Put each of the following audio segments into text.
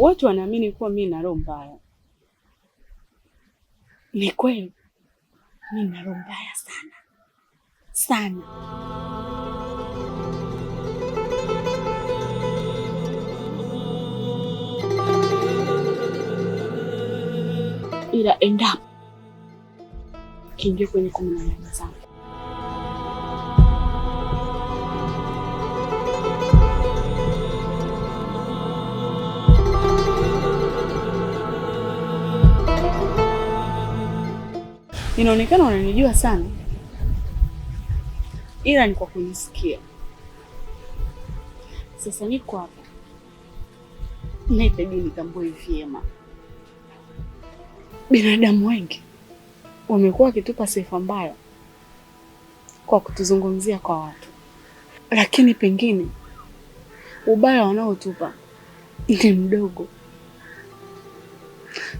Watu wanaamini kuwa mimi na roho mbaya. Ni kweli mimi na roho mbaya sana sana. Ila endapo kiingia kwenye 18 zangu, inaonekana unanijua sana, ila ni kwa kunisikia. Sasa niko hapa, nahitaji nitambue vyema. Binadamu wengi wamekuwa wakitupa sifa mbaya kwa kutuzungumzia kwa watu, lakini pengine ubaya wanaotupa ni mdogo,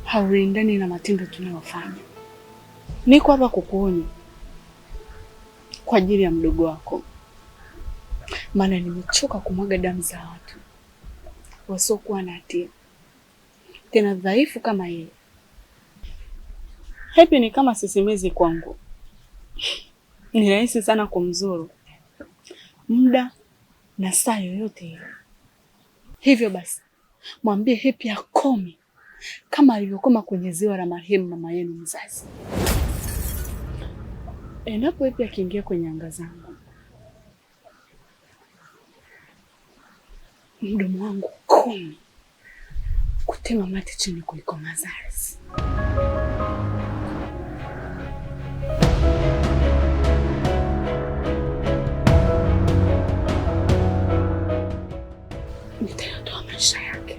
hauendani na matendo tunayofanya. Niko hapa kukuonya kwa ajili ya mdogo wako, maana nimechoka kumwaga damu za watu wasiokuwa na hatia, tena dhaifu kama yeye. Happy ni kama sisimezi kwangu. Ni rahisi sana kumzuru muda na saa yoyote ile. Hivyo basi mwambie Happy akome kama alivyokoma kwenye ziwa la marehemu mama yenu mzazi. Endapo Happy akiingia kwenye anga zangu, mdomo wangu kome kutema mate chini kuliko mazazi. Nitayatoa maisha yake.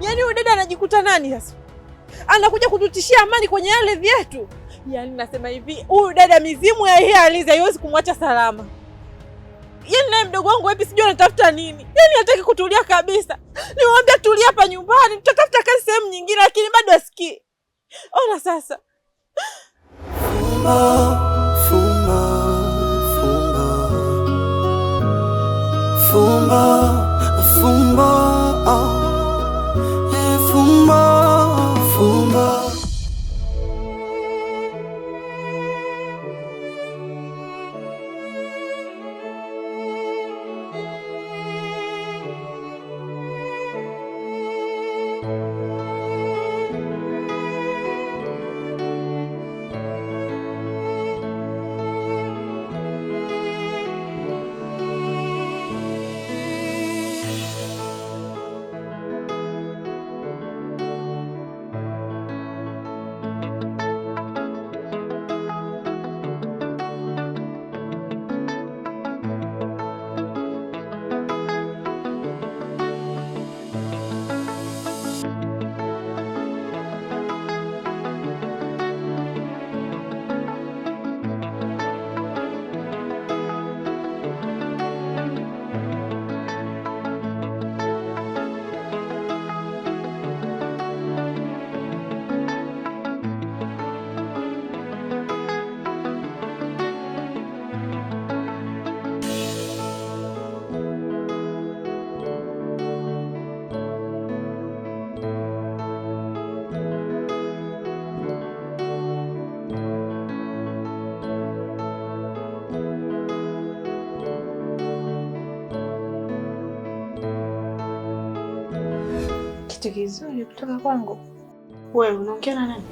Yaani huyu dada anajikuta nani sasa? Anakuja kututishia amani kwenye ardhi yetu. Yaani nasema hivi, huyu dada mizimu ya hii ardhi haiwezi kumwacha salama. Yaani naye mdogo wangu Happy sijui anatafuta nini. Yaani hataki kutulia kabisa. Nimwambia tulia hapa nyumbani, tutatafuta kazi sehemu nyingine lakini bado asikii. Ona sasa. Fumba, fumba, fumba. Kitu kizuri kutoka kwangu. Wewe unaongea na nani?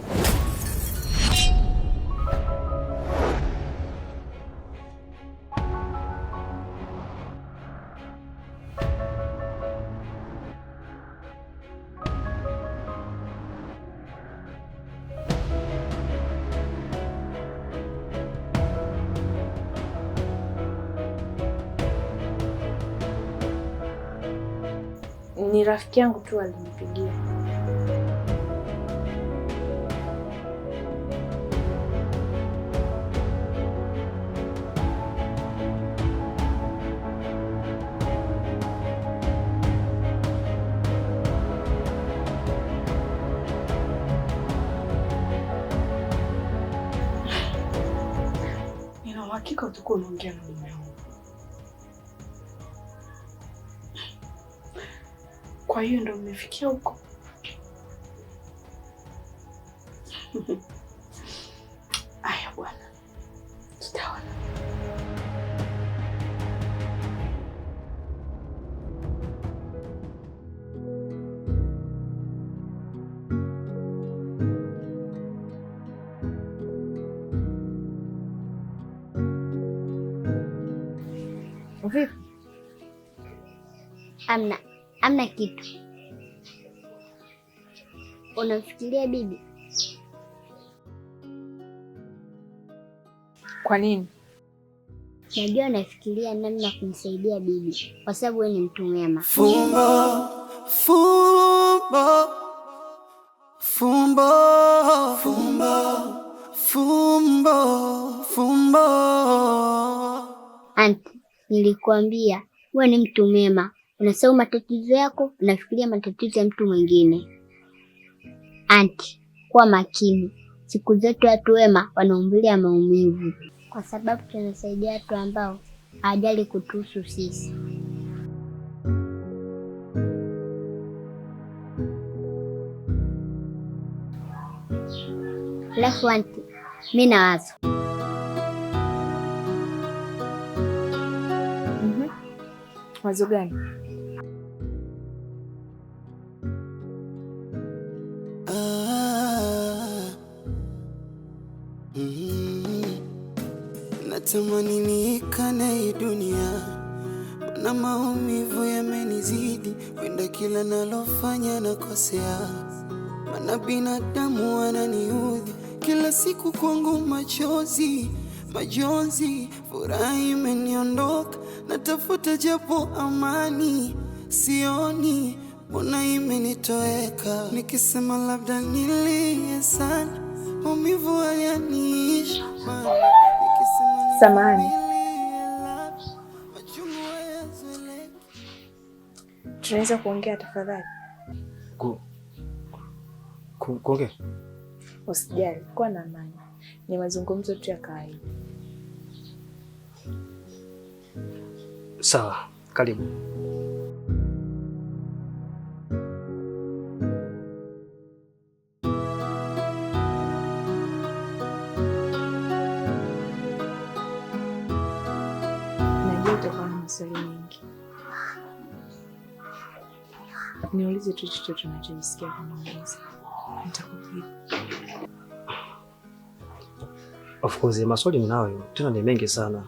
Ni rafiki yangu tu alinipigia. Nina uhakika utakuwa unaongea na mume wangu. Kwa hiyo ndo umefikia huko? Aya bwana, tutaona. Vipi? Amna kitu. Unamfikiria bibi? Kwa nini? Najua unafikiria namna ya kumsaidia bibi kwa sababu wewe ni mtu mwema. Fumbo, fumbo, fumbo, fumbo, fumbo, fumbo. Anti, nilikuambia wewe ni mtu mwema. Unasahau matatizo yako, unafikiria matatizo ya mtu mwingine. Anti, kuwa makini. Siku zote watu wema wanaumbulia maumivu, kwa sababu tunasaidia watu ambao hawajali kutuhusu sisi. Alafu anti, mimi na wazo. Wazo gani? Natamani niikane hii dunia, na maumivu yamenizidi, wenda kila nalofanya nakosea, maana binadamu wananiudhi kila siku, kwangu machozi, majonzi, furaha imeniondoka, natafuta japo amani, sioni, mbona imenitoweka, nikisema labda nilie sana, maumivu hayaniishi. Samahani, tunaweza kuongea tafadhali? Kuongea? Usijali, kuwa na amani. Ni mazungumzo tu ya kawaida. Sawa, karibu. Najua utakuwa na maswali mengi. Niulize tu chochote unachojisikia kumuuliza. Nitakujibu. Of course, maswali ninayo, tena ni mengi sana.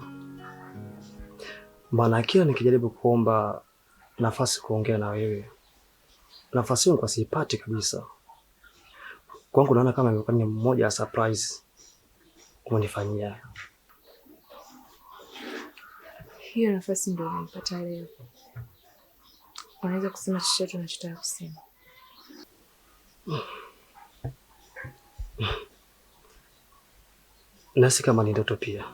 Maana kila nikijaribu kuomba nafasi kuongea na wewe, nafasi hiyo siipati kabisa. Kwangu naona kama imekuwa ni mmoja wa surprise umenifanyia. Hiyo nafasi ndio nimepata leo. Unaweza kusema chochote unachotaka kusema. Nasi kama ni ndoto pia.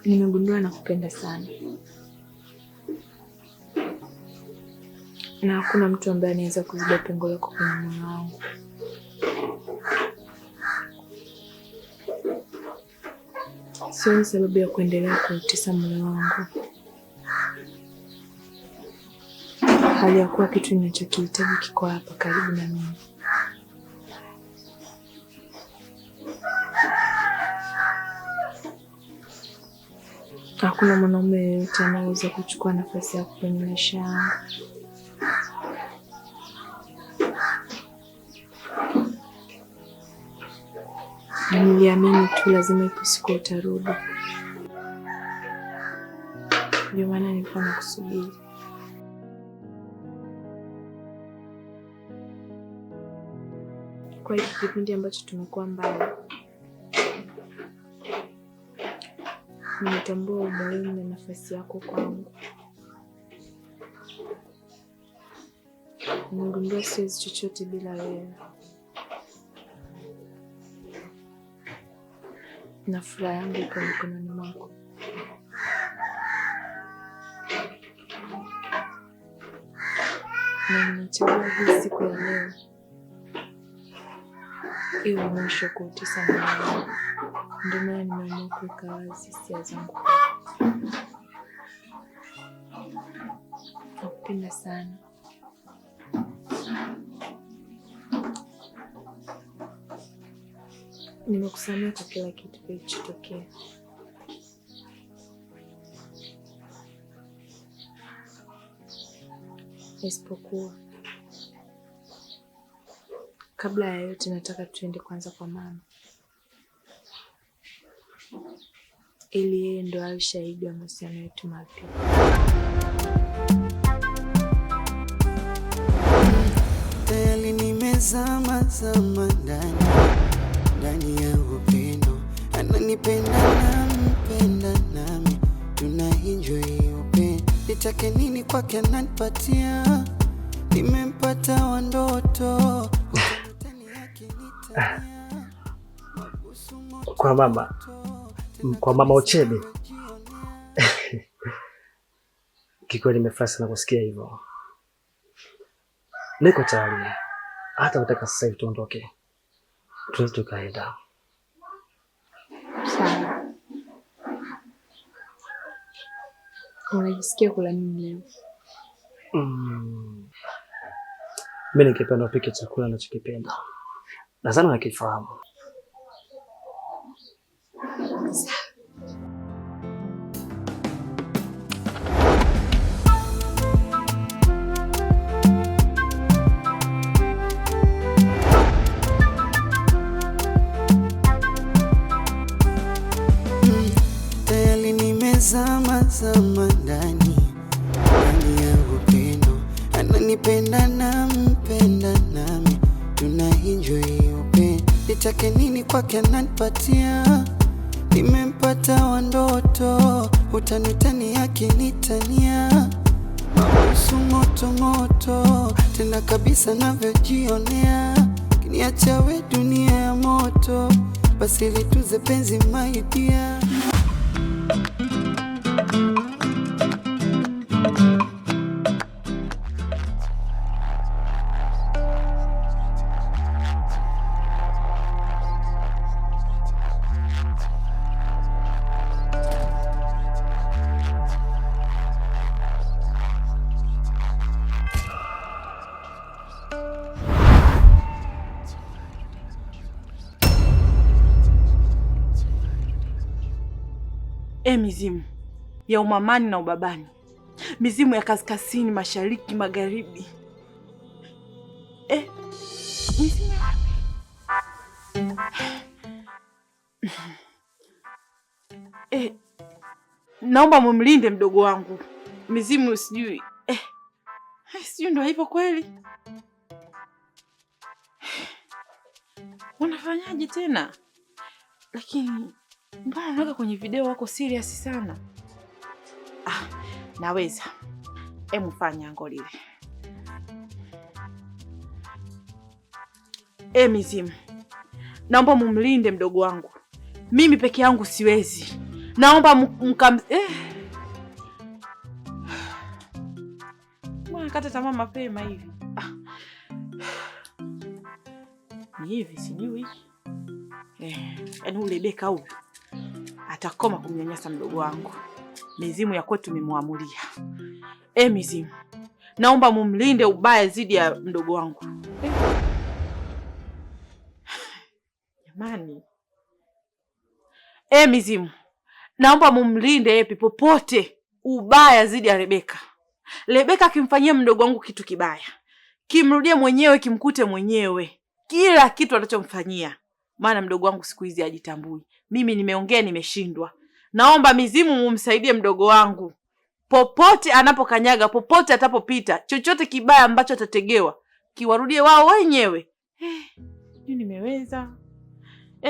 Nimegundua nakupenda sana. Na hakuna mtu ambaye anaweza kuziba pengo lako kwenye moyo wangu. Sioni sababu ya kuendelea kuutesa moyo wangu, hali ya kuwa kitu ninachokihitaji kiko hapa karibu na mimi. Hakuna mwanaume yeyote anayeweza kuchukua nafasi yako kwenye maisha yangu. Na niliamini tu lazima ipo siku utarudi. Ndio maana nilikuwa nakusubiri. Kwa hiyo kipindi ambacho tumekuwa mbali, nimetambua umuhimu na nafasi yako kwangu. Nimegundua siwezi chochote bila wewe, na furaha yangu iko mikononi mwako. Na nimechagua hii siku ya leo iwe mwisho kuutesa moyo wangu. Ndio maana nimeamua kuweka wazi hisia zangu. Nakupenda sana. Nimekusamehe kwa kila kitu kilichotokea. Isipokuwa kabla ya yote, nataka tuende kwanza kwa mama, ili yeye ndo awe shahidi wa mahusiano yetu mapya. Tayari nimezama ndani ya upendo, ananipenda nampenda, nami tunaenjoy upendo. Nitake nini kwake ananipatia, nimempata wa ndoto. Kwa mama Uchebe. Kikweli nimefurahi sana kusikia hivyo. Niko tayari. Hata nataka sasa hivi tuondoke. Tunaweza tukaenda. Sawa. Unajisikia kula nini leo? Mimi nikipenda upike chakula ninachokipenda. Nadhani unakifahamu. Tayari nimezama ndani ya upendo, ananipenda nampenda, nami tunaenjoy upendo. Nitake nini kwake ananipatia, nimempata wa ndoto. Utanitani akinitania, mabusu moto moto, tena kabisa navyojionea. Kiniacha we dunia ya moto, basi lituze penzi my dear. Mizimu ya umamani na ubabani, mizimu ya kaskazini, mashariki, magharibi. Mizimu wapi? Naomba mumlinde mdogo wangu. Mizimu sijui. Sijui ndo hivyo kweli. Unafanyaje tena? Lakini mbona unaweka kwenye video wako serious sana? Naweza. Fanya ango lile. Mizimu, naomba mumlinde mdogo wangu. Mimi peke yangu siwezi. Naomba Mbona kata tamaa mapema hivi? Ni hivi sijui. Yaani ule Beka huyu atakoma kumnyanyasa mdogo wangu. Mizimu ya kwetu nimemwamulia. Mizimu, naomba mumlinde ubaya zidi ya mdogo wangu. Jamani. Mizimu, naomba mumlinde Epi popote ubaya zidi ya Rebeka. Rebeka akimfanyia mdogo wangu kitu kibaya, kimrudie mwenyewe, kimkute mwenyewe. Kila kitu anachomfanyia. Maana mdogo wangu siku hizi hajitambui. Mimi nimeongea nimeshindwa. Naomba mizimu mumsaidie mdogo wangu. popote anapokanyaga, popote atapopita, chochote kibaya ambacho atategewa kiwarudie wao wenyewe. Nimeweza.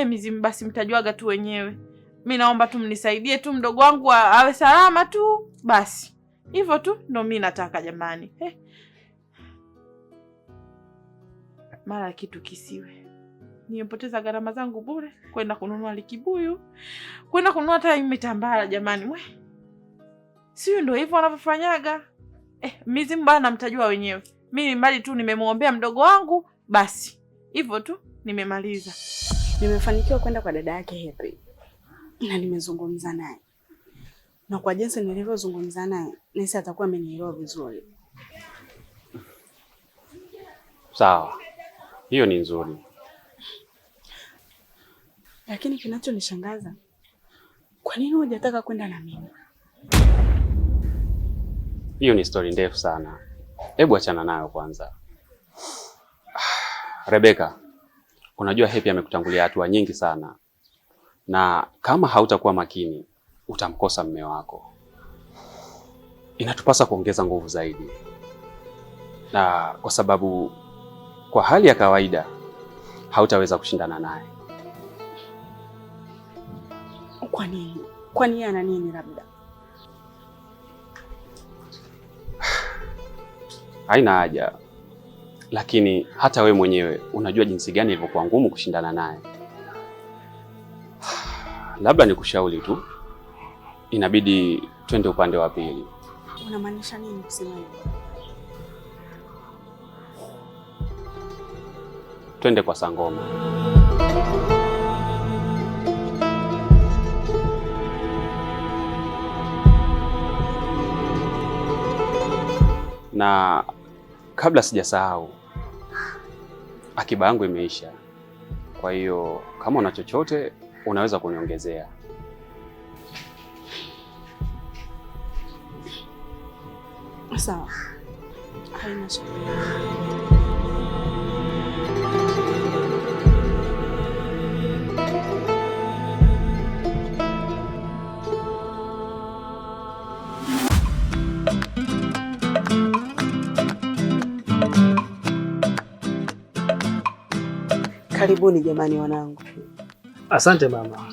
Mizimu basi mtajuaga tu wenyewe. Mimi naomba tu mnisaidie tu mdogo wangu awe salama tu. Basi. Hivyo tu ndo mimi nataka jamani. Mara kitu kisiwe. Nimepoteza gharama zangu bure kwenda kununua likibuyu, kwenda kununua hata mitambara jamani. Sio ndio hivyo wanavyofanyaga? Mizimu bana mtajua wenyewe. Mimi mali tu nimemuombea mdogo wangu, basi. Hivyo tu nimemaliza. Nimefanikiwa kwenda kwa dada yake Happy. Na nimezungumza naye. Na kwa jinsi nilivyozungumza naye, nisi atakuwa amenielewa vizuri. Sawa. Hiyo ni nzuri. Lakini kinachonishangaza, kwa nini hujataka kwenda na mimi? Hiyo ni story ndefu sana. Hebu achana nayo kwanza. Rebeka, unajua Happy amekutangulia hatua nyingi sana. Na kama hautakuwa makini, utamkosa mume wako. Inatupasa kuongeza nguvu zaidi. Na kwa sababu kwa hali ya kawaida hautaweza kushindana naye. Kwa nini? Kwani ana nini labda? Haina haja. Lakini hata we mwenyewe unajua jinsi gani ilivyokuwa ngumu kushindana naye. Labda nikushauri tu, inabidi twende upande wa pili. Unamaanisha nini kusema hivyo? Twende kwa Sangoma. Na kabla sijasahau, akiba yangu imeisha. Kwa hiyo kama una chochote unaweza kuniongezea. Sawa. Haina shida. Karibuni jamani wanangu. Asante mama.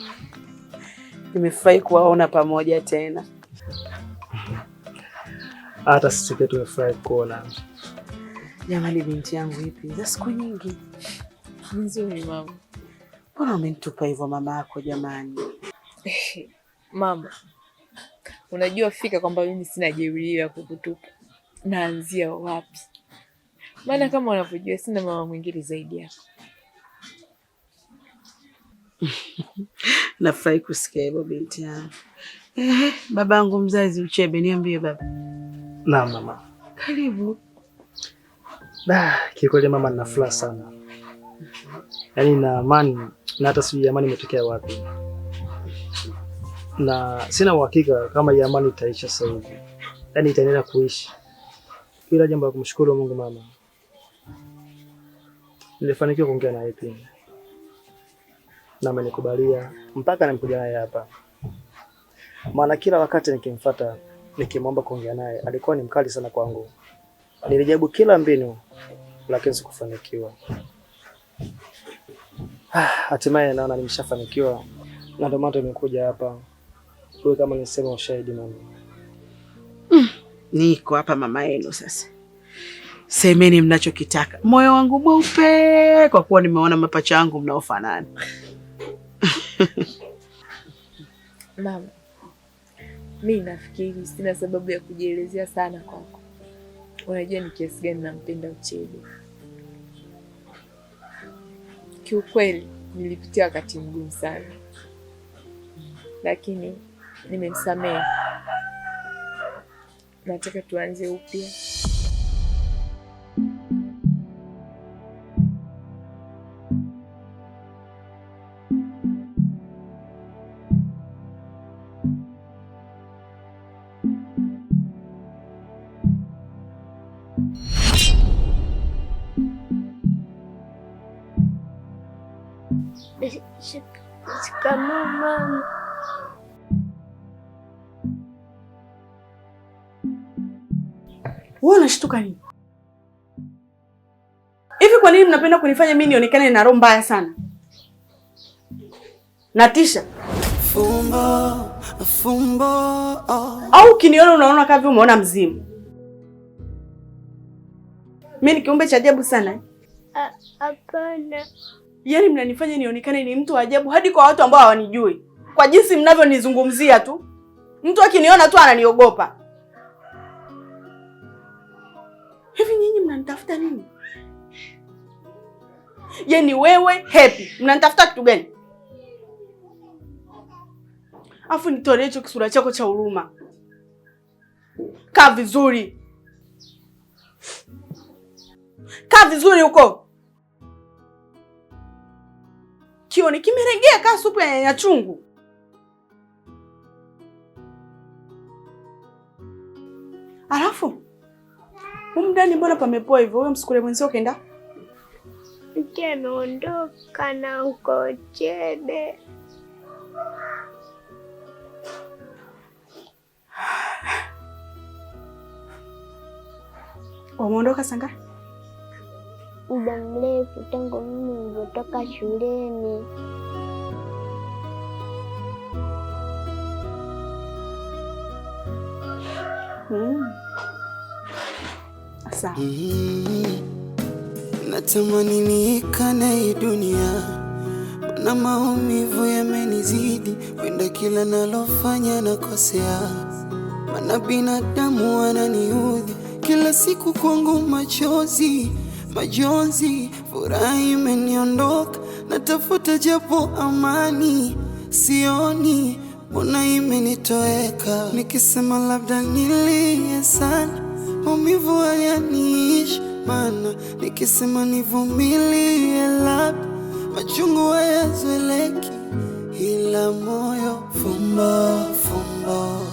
Nimefurahi kuwaona pamoja tena. Hata sisi pia tumefurahi kuona. Jamani, binti yangu ipi? Za siku nyingi. Nzuri mama. Mbona umenitupa hivyo mama yako jamani? Mama, unajua fika kwamba mimi sina jeuri ya kukutupa. Naanzia wapi? Maana kama unavyojua sina mama mwingine zaidi yako. Nafurahi kusikia hivyo binti yangu. Babangu mzazi Uchebe, niambie baba. Naam mama. Karibu. Kikweli mama, nina furaha sana. Yaani na amani, na hata sijui amani imetokea wapi. Na sina uhakika kama hii amani itaisha sasa hivi. Yaani itaendelea kuishi. Ila jambo la kumshukuru Mungu mama. Nilifanikiwa kuongea naye pia. Na amenikubalia mpaka nimekuja naye hapa. Maana kila wakati nikimfuata nikimwomba kuongea naye alikuwa ni mkali sana kwangu. Nilijaribu kila mbinu lakini sikufanikiwa. Hatimaye naona nimeshafanikiwa na ndio maana nimekuja hapa. Wewe kama nisema ushahidi mama. Niko hapa mama yenu sasa. Semeni mnachokitaka. Moyo wangu mweupe kwa kuwa nimeona mapacha yangu mnaofanana. Mama, mimi nafikiri sina sababu ya kujielezea sana kwako. Unajua ni kiasi gani nampenda Uchebe. Kiukweli nilipitia wakati mgumu sana, lakini nimemsamehe. Nataka tuanze upya. Shikamoo mama. Wewe unashtuka nini? Hivi kwa nini mnapenda kunifanya mimi nionekane na roho mbaya sana? Natisha. Fumbo, fumbo, oh. Au ukiniona unaona kama vile umeona mzimu? Mimi ni kiumbe cha ajabu sana. Hapana. Yaani mnanifanya nionekane ni mtu wa ajabu hadi kwa watu ambao hawanijui. Kwa jinsi mnavyonizungumzia tu. Mtu akiniona tu ananiogopa. Hivi nyinyi mnanitafuta nini? Yaani wewe Happy, mnanitafuta kitu gani? Afu nitolee hicho kisura chako cha huruma. Kaa vizuri. Kaa vizuri huko. Kioni kimeregea kaa supu ya nyanya chungu. Alafu ndani mbona pamepoa hivyo? Wewe msukule mwenzio kaenda? Ameondoka na uko Chebe. Wameondoka sanga? Muda mrefu tangu mimi nilipotoka shuleni. Asa. Natamani nikane hii dunia, na maumivu yamenizidi, kwenda kila nalofanya nakosea, maana binadamu wananiudhi kila siku, kwangu machozi majonzi, furaha imeniondoka, natafuta japo amani sioni, mbona imenitoweka, nikisema labda nilie sana, maumivu hayaniishi, maana nikisema nivumilie labda machungu hayazoeleki, ila moyo fumbo fumbo.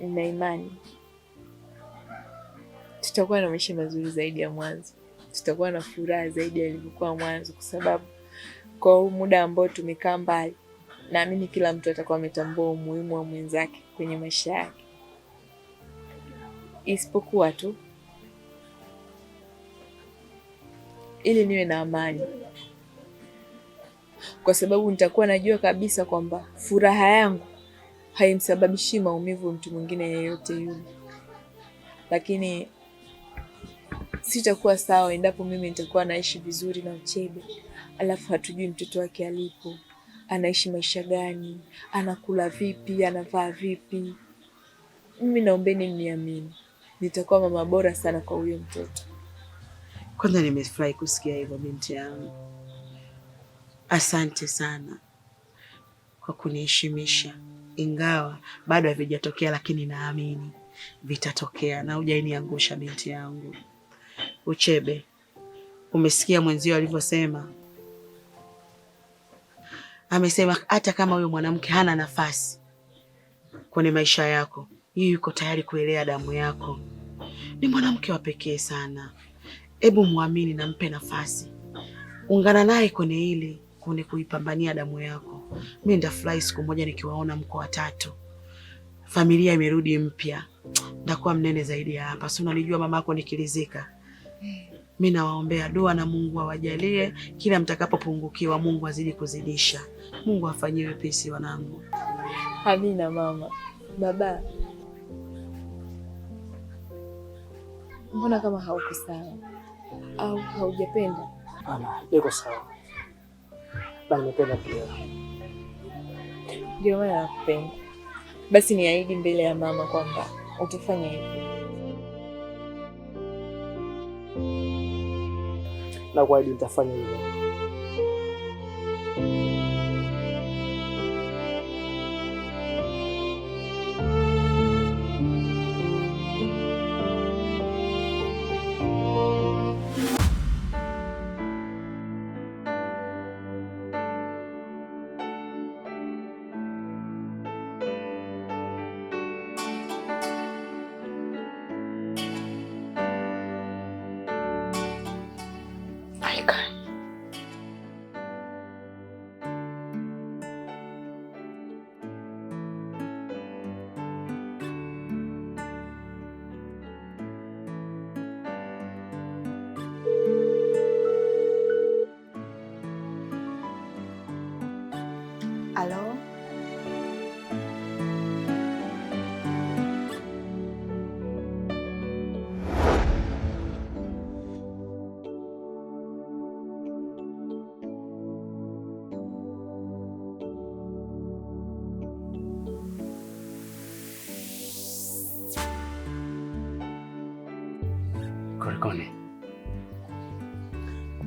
Nina imani tutakuwa na maisha mazuri zaidi ya mwanzo, tutakuwa na furaha zaidi ya ilivyokuwa mwanzo, kwa sababu kwa huu muda ambao tumekaa mbali, naamini kila mtu atakuwa ametambua umuhimu wa mwenzake kwenye maisha yake. Isipokuwa tu ili niwe na amani, kwa sababu nitakuwa najua kabisa kwamba furaha yangu haimsababishi maumivu mtu mwingine yeyote yule. Lakini sitakuwa sawa endapo mimi nitakuwa naishi vizuri na Uchebe, alafu hatujui mtoto wake alipo, anaishi maisha gani, anakula vipi, anavaa vipi. Mimi naombeni mniamini, nitakuwa mama bora sana kwa huyo mtoto. Kwanza nimefurahi kusikia hivyo binti yangu. Asante sana kwa kuniheshimisha, ingawa bado havijatokea, lakini naamini vitatokea na hujaniangusha binti yangu. Uchebe, umesikia mwenzio alivyosema? Amesema hata kama huyo mwanamke hana nafasi kwenye maisha yako, yeye yuko tayari kuelea damu yako. Ni mwanamke wa pekee sana. Hebu muamini na mpe nafasi. Ungana naye kwenye kuipambania damu yako. Mimi ndafurahi siku moja nikiwaona mko watatu, familia imerudi mpya, ndakuwa mnene zaidi ya hapa. Si unanijua mamako nikilizika. Mimi nawaombea dua na Mungu awajalie kila mtakapopungukiwa, Mungu azidi kuzidisha. Mungu afanyie wepesi wanangu. Amina mama. Baba, mbona kama hauko sawa au haujapenda? Hapana, niko sawa. Bali nimependa pia. Ndio maana nakupenda. Basi niahidi mbele ya mama kwamba utafanya hivyo. Na kuahidi nitafanya hivyo.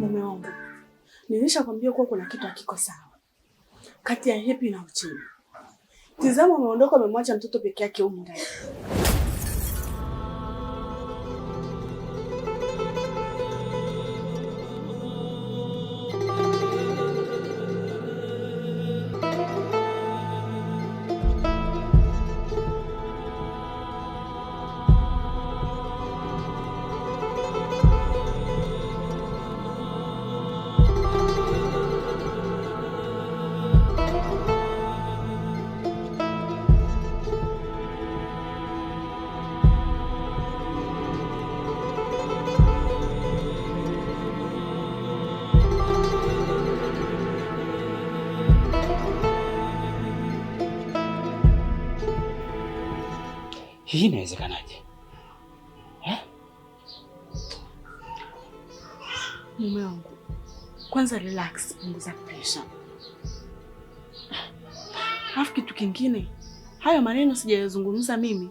Mume wangu, nilishakwambia kuwa kuna kitu hakiko sawa kati ya Happy na Uchebe. Tizama, ameondoka, amemwacha mtoto peke yake huko ndani. Hii inawezekanaje? Mume wangu, kwanza relax, punguza pressure. Alafu kitu kingine, hayo maneno sijayazungumza mimi,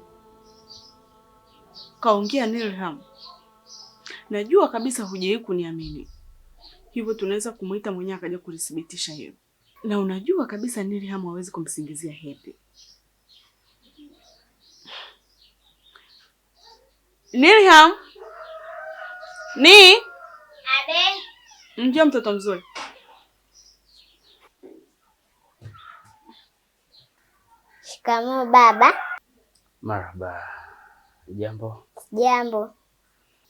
kaongea Nilham. Najua kabisa hujawahi kuniamini, hivyo tunaweza kumuita mwenyewe akaja kulithibitisha hilo. Na unajua kabisa Nilham hawezi kumsingizia Happy. Nilham! Ni? Abe. Njoo mtoto mzuri. Shikamoo baba. Marhaba. Jambo. Jambo.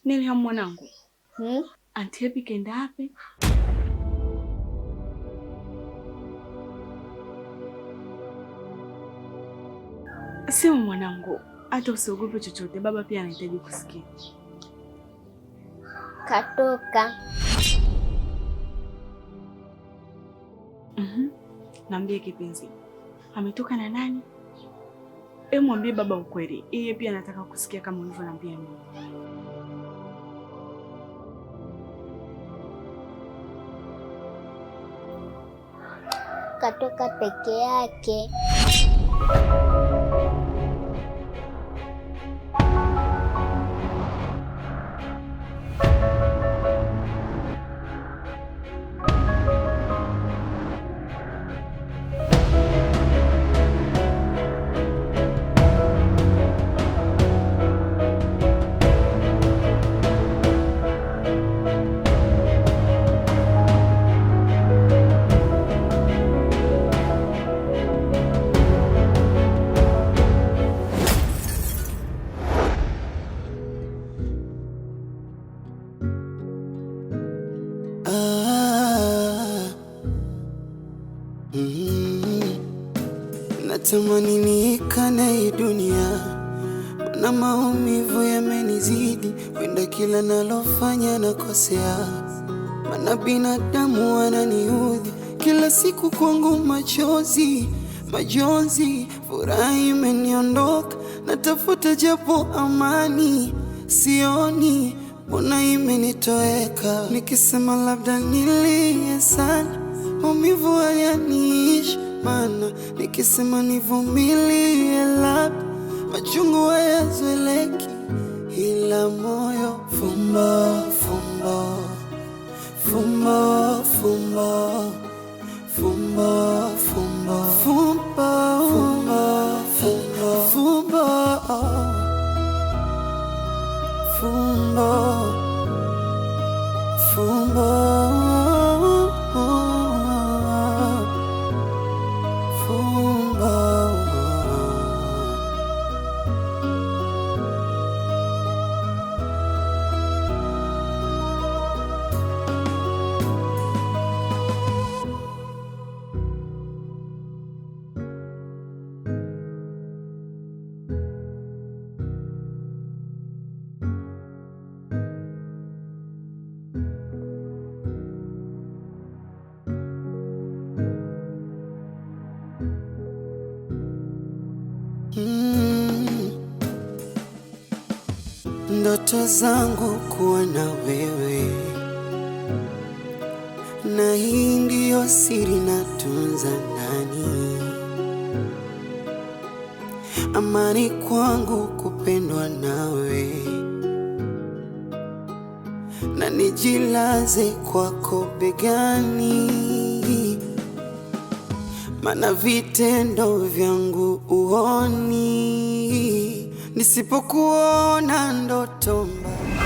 Nilham mwanangu. Auntie Happy kaenda wapi? Sema mwanangu, hata usiogope chochote, baba pia anahitaji kusikia. Katoka. Naambie kipenzi, ametoka na nani? Mwambie baba ukweli, yeye pia anataka kusikia kama ulivyoniambia mimi. Katoka peke yake. Natamani niikane hii dunia, na maumivu yamenizidi, kwenda kila nalofanya nakosea, maana binadamu wananiudhi kila siku, kwangu majonzi, furaha imeniondoka, natafuta japo amani sioni, mbona imenitoweka, nikisema labda nilie sana, maumivu hayaniishi, maana nikisema nivumilie labda machungu hayazoeleki, ila moyo fumbo fumbo fumbo fumbo fumbo fumbo fumbo fumbo fumbo fumbo fumbo. Ndoto zangu kuwa na wewe, na hii ndiyo siri natunza ndani, amani kwangu kupendwa nawe, na nijilaze kwako begani, mana vitendo vyangu uoni, nisipokuona ndoto mbaya.